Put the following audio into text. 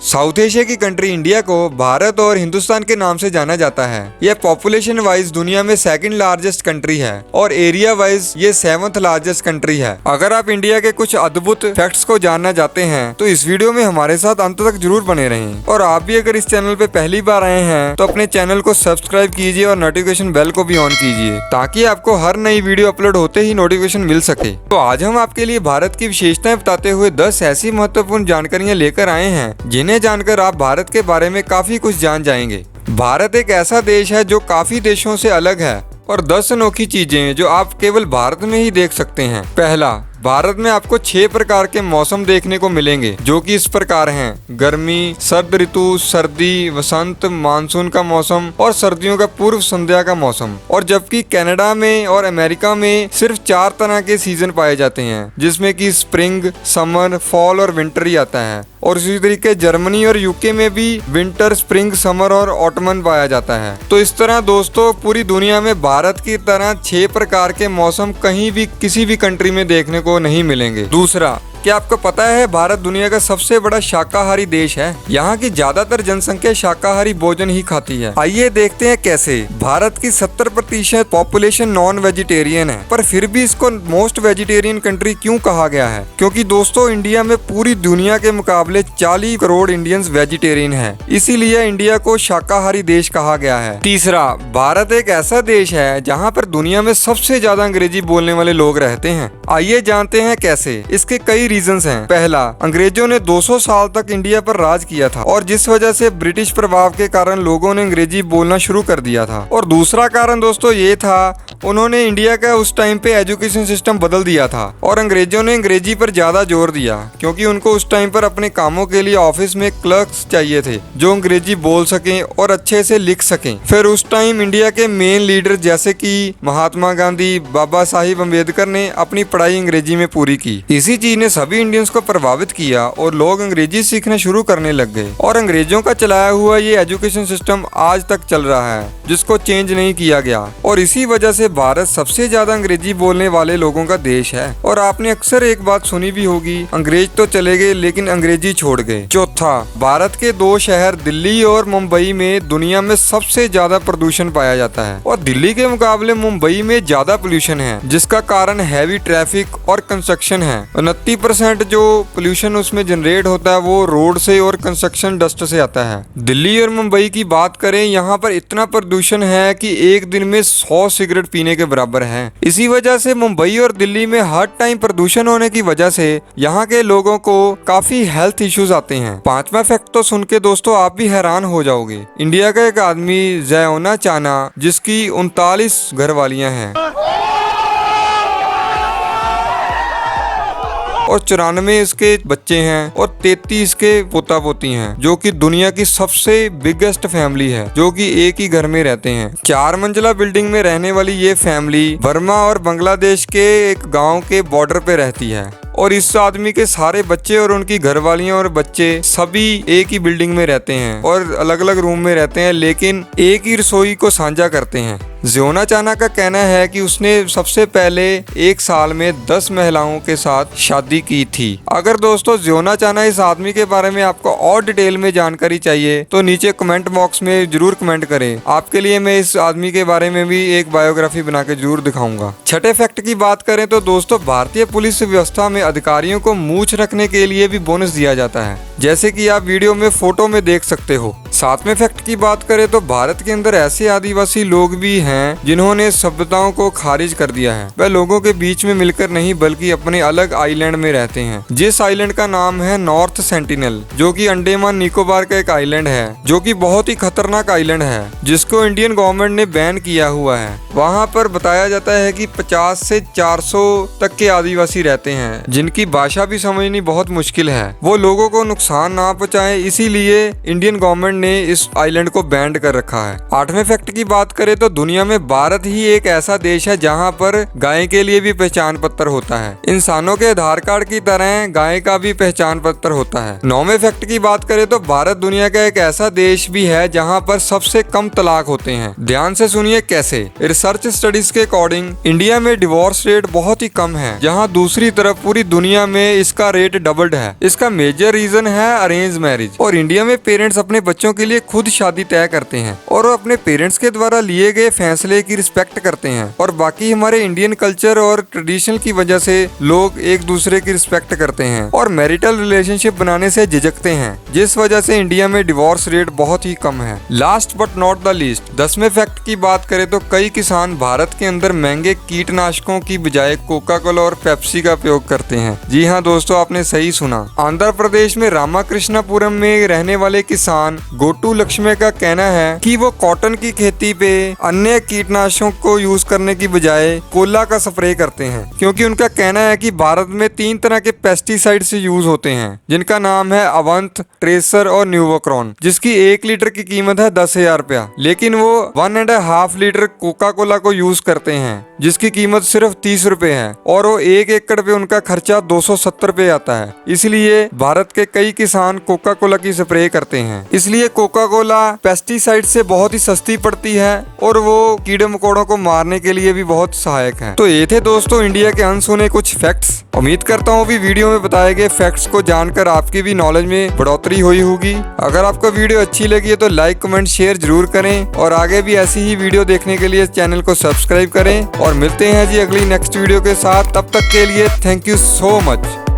South Asia की country India को भारत और हिंदुस्तान के नाम से जाना जाता है। यह पॉपुलेशन वाइज दुनिया में सेकंड लार्जेस्ट कंट्री है और एरिया वाइज ये 7th लार्जेस्ट कंट्री है। अगर आप इंडिया के कुछ अद्भुत फैक्ट्स को जानना चाहते हैं तो इस वीडियो में हमारे साथ अंत तक जरूर बने रहें। और आप भी अगर इस चैनल पे पहली बार आए हैं तो अपने चैनल को सब्सक्राइब कीजिए और नोटिफिकेशन बेल को भी ऑन कीजिए ताकि आपको हर नई वीडियो अपलोड होते ही नोटिफिकेशन मिल सके। तो आज हम आपके लिए भारत की विशेषताएं बताते हुए 10 ऐसी महत्वपूर्ण जानकारियां लेकर आए हैं जिन्हें जानकर आप भारत के बारे में काफी कुछ जान जाएंगे। भारत एक ऐसा देश है जो काफी देशों से अलग है और 10 अनोखी चीजें जो आप केवल भारत में ही देख सकते हैं। पहला, भारत में आपको 6 प्रकार के मौसम देखने को मिलेंगे जो कि इस प्रकार हैं: गर्मी, सर्द ऋतु, सर्दी, वसंत, मानसून का मौसम और सर्दियों का पूर्व संध्या का मौसम। और जबकि कनाडा में और अमेरिका में सिर्फ 4 तरह के सीजन पाए जाते हैं जिसमें कि स्प्रिंग, समर, फॉल और विंटर ही आता है। और इसी तरीके जर्मनी और यूके में भी विंटर, स्प्रिंग, समर और ऑटमन पाया जाता है। तो इस तरह दोस्तों पूरी दुनिया में भारत की तरह 6 प्रकार के मौसम कहीं भी किसी भी कंट्री में देखने को नहीं मिलेंगे। दूसरा, क्या आपको पता है भारत दुनिया का सबसे बड़ा शाकाहारी देश है। यहाँ की ज्यादातर जनसंख्या शाकाहारी भोजन ही खाती है। आइए देखते हैं कैसे। भारत की 70% पॉपुलेशन नॉन वेजिटेरियन है, पर फिर भी इसको मोस्ट वेजिटेरियन कंट्री क्यों कहा गया है? क्योंकि दोस्तों इंडिया में पूरी दुनिया के मुकाबले 40 करोड़ इंडियंस वेजिटेरियन है, इसीलिए इंडिया को शाकाहारी देश कहा गया है। तीसरा, भारत एक ऐसा देश है जहाँ पर दुनिया में सबसे ज्यादा अंग्रेजी बोलने वाले लोग रहते हैं। आइए जानते हैं कैसे। इसके कई रीजंस हैं। पहला, अंग्रेजों ने 200 साल तक इंडिया पर राज किया था और जिस वजह से ब्रिटिश प्रभाव के कारण लोगों ने अंग्रेजी बोलना शुरू कर दिया था। और दूसरा कारण दोस्तों ये था, उन्होंने इंडिया का उस टाइम पे एजुकेशन सिस्टम बदल दिया था और अंग्रेजों ने अंग्रेजी पर ज्यादा जोर दिया क्योंकि उनको उस टाइम पर अपने कामों के लिए ऑफिस में क्लर्क्स चाहिए थे जो अंग्रेजी बोल सकें और अच्छे से लिख सकें। फिर उस टाइम इंडिया के मेन लीडर जैसे कि महात्मा गांधी, बाबा साहिब अम्बेडकर ने अपनी पढ़ाई अंग्रेजी में पूरी की। इसी चीज ने सभी इंडियंस को प्रभावित किया और लोग अंग्रेजी सीखना शुरू करने लग गए और अंग्रेजों का चलाया हुआ ये एजुकेशन सिस्टम आज तक चल रहा है जिसको चेंज नहीं किया गया। और इसी वजह से भारत सबसे ज्यादा अंग्रेजी बोलने वाले लोगों का देश है। और आपने अक्सर एक बात सुनी भी होगी, अंग्रेज तो चले गए लेकिन अंग्रेजी छोड़ गए। चौथा, भारत के 2 शहर दिल्ली और मुंबई में दुनिया में सबसे ज्यादा प्रदूषण पाया जाता है और दिल्ली के मुकाबले मुंबई में ज्यादा पोल्यूशन है जिसका कारण हैवी ट्रैफिक और कंस्ट्रक्शन है। 29% जो पोल्यूशन उसमें जनरेट होता है वो रोड से और कंस्ट्रक्शन डस्ट से आता है। दिल्ली और मुंबई की बात करें, यहाँ पर इतना प्रदूषण है कि एक दिन में 100 सिगरेट पीने के बराबर है। इसी वजह से मुंबई और दिल्ली में हर टाइम प्रदूषण होने की वजह से यहाँ के लोगों को काफी हेल्थ इश्यूज आते हैं। 5वां फैक्ट तो सुन के दोस्तों आप भी हैरान हो जाओगे। इंडिया का एक आदमी ज़योना चाना जिसकी 39 घरवालियां हैं और 94 इसके बच्चे हैं और 33 के पोता पोती हैं, जो कि दुनिया की सबसे बिगेस्ट फैमिली है जो कि एक ही घर में रहते हैं। 4 मंजिला बिल्डिंग में रहने वाली ये फैमिली बर्मा और बांग्लादेश के एक गांव के बॉर्डर पे रहती है और इस आदमी के सारे बच्चे और उनकी घरवालियां और बच्चे सभी एक ही बिल्डिंग में रहते हैं और अलग अलग रूम में रहते हैं लेकिन एक ही रसोई को साझा करते हैं। ज़योना चाना का कहना है कि उसने सबसे पहले एक साल में 10 महिलाओं के साथ शादी की थी। अगर दोस्तों ज़योना चाना इस आदमी के बारे में आपको और डिटेल में जानकारी चाहिए तो नीचे कमेंट बॉक्स में जरूर कमेंट करें। आपके लिए मैं इस आदमी के बारे में भी एक बायोग्राफी बना के जरूर दिखाऊंगा। छठे फैक्ट की बात करें तो दोस्तों भारतीय पुलिस व्यवस्था में अधिकारियों को मूंछ रखने के लिए भी बोनस दिया जाता है, जैसे कि आप वीडियो में फोटो में देख सकते हो। 7वें फैक्ट की बात करें तो भारत के अंदर ऐसे आदिवासी लोग भी हैं जिन्होंने सभ्यताओं को खारिज कर दिया है। वह लोगों के बीच में मिलकर नहीं बल्कि अपने अलग आइलैंड में रहते हैं, जिस आइलैंड का नाम है नॉर्थ सेंटिनल, जो कि अंडमान निकोबार का एक आइलैंड है जो कि बहुत ही खतरनाक आइलैंड है जिसको इंडियन गवर्नमेंट ने बैन किया हुआ है। वहाँ पर बताया जाता है कि 50 से 400 तक के आदिवासी रहते हैं जिनकी भाषा भी समझनी बहुत मुश्किल है। वो लोगों को नुकसान ना पहुँचाए, इसीलिए इंडियन गवर्नमेंट ने इस आइलैंड को बैंड कर रखा है। 8वें फैक्ट की बात करें तो दुनिया में भारत ही एक ऐसा देश है जहाँ पर गाय के लिए भी पहचान पत्र होता है। इंसानों के आधार कार्ड की तरह गाय का भी पहचान पत्र होता है। 9वें फैक्ट की बात करें तो भारत दुनिया का एक ऐसा देश भी है जहाँ पर सबसे कम तलाक होते हैं। ध्यान से सुनिए कैसे। रिसर्च स्टडीज के अकॉर्डिंग इंडिया में डिवोर्स रेट बहुत ही कम है, जहाँ दूसरी तरफ पूरी दुनिया में इसका रेट डबल्ड है। इसका मेजर रीजन है है अरेंज मैरिज। और इंडिया में पेरेंट्स अपने बच्चों के लिए खुद शादी तय करते हैं और वो अपने पेरेंट्स के द्वारा लिए गए फैसले की रिस्पेक्ट करते हैं। और बाकी हमारे इंडियन कल्चर और ट्रेडिशन की वजह से लोग एक दूसरे की रिस्पेक्ट करते हैं और मैरिटल रिलेशनशिप बनाने से झिझकते हैं, जिस वजह से इंडिया में डिवोर्स रेट बहुत ही कम है। Last but not the least 10वें फैक्ट की बात करें तो कई किसान भारत के अंदर महंगे कीटनाशकों की बजाय कोका कोला और पेप्सी का उपयोग करते हैं। जी हाँ दोस्तों, आपने सही सुना। आंध्र प्रदेश में रामाकृष्णापुरम में रहने वाले किसान गोटू लक्ष्मी का कहना है कि वो कॉटन की खेती पे अन्य कीटनाशकों को यूज करने की बजाय कोला का स्प्रे करते हैं, क्योंकि उनका कहना है कि भारत में 3 तरह के पेस्टिसाइड यूज होते हैं, जिनका नाम है अवंत, ट्रेसर और न्यूवोक्रॉन, जिसकी 1 लीटर की कीमत है 10,000 रुपया। लेकिन वो 1.5 लीटर कोका कोला को यूज करते हैं, जिसकी कीमत सिर्फ 30 रुपए है और वो 1 एकड़ पे उनका खर्चा 270 रुपए आता है। इसलिए भारत के कई किसान कोका कोला की स्प्रे करते हैं। इसलिए कोका कोला पेस्टिसाइड से बहुत ही सस्ती पड़ती है और वो कीड़े मकोड़ों को मारने के लिए भी बहुत सहायक है। तो ये थे दोस्तों इंडिया के अनसुने कुछ फैक्ट्स। उम्मीद करता हूँ भी वीडियो में बताए गए फैक्ट्स को जानकर आपकी भी नॉलेज में बढ़ोतरी हुई होगी। अगर आपको वीडियो अच्छी लगी है तो लाइक, कमेंट, शेयर जरूर करें और आगे भी ऐसी ही वीडियो देखने के लिए चैनल को सब्सक्राइब करें। और मिलते हैं जी अगली नेक्स्ट वीडियो के साथ। तब तक के लिए थैंक यू सो मच।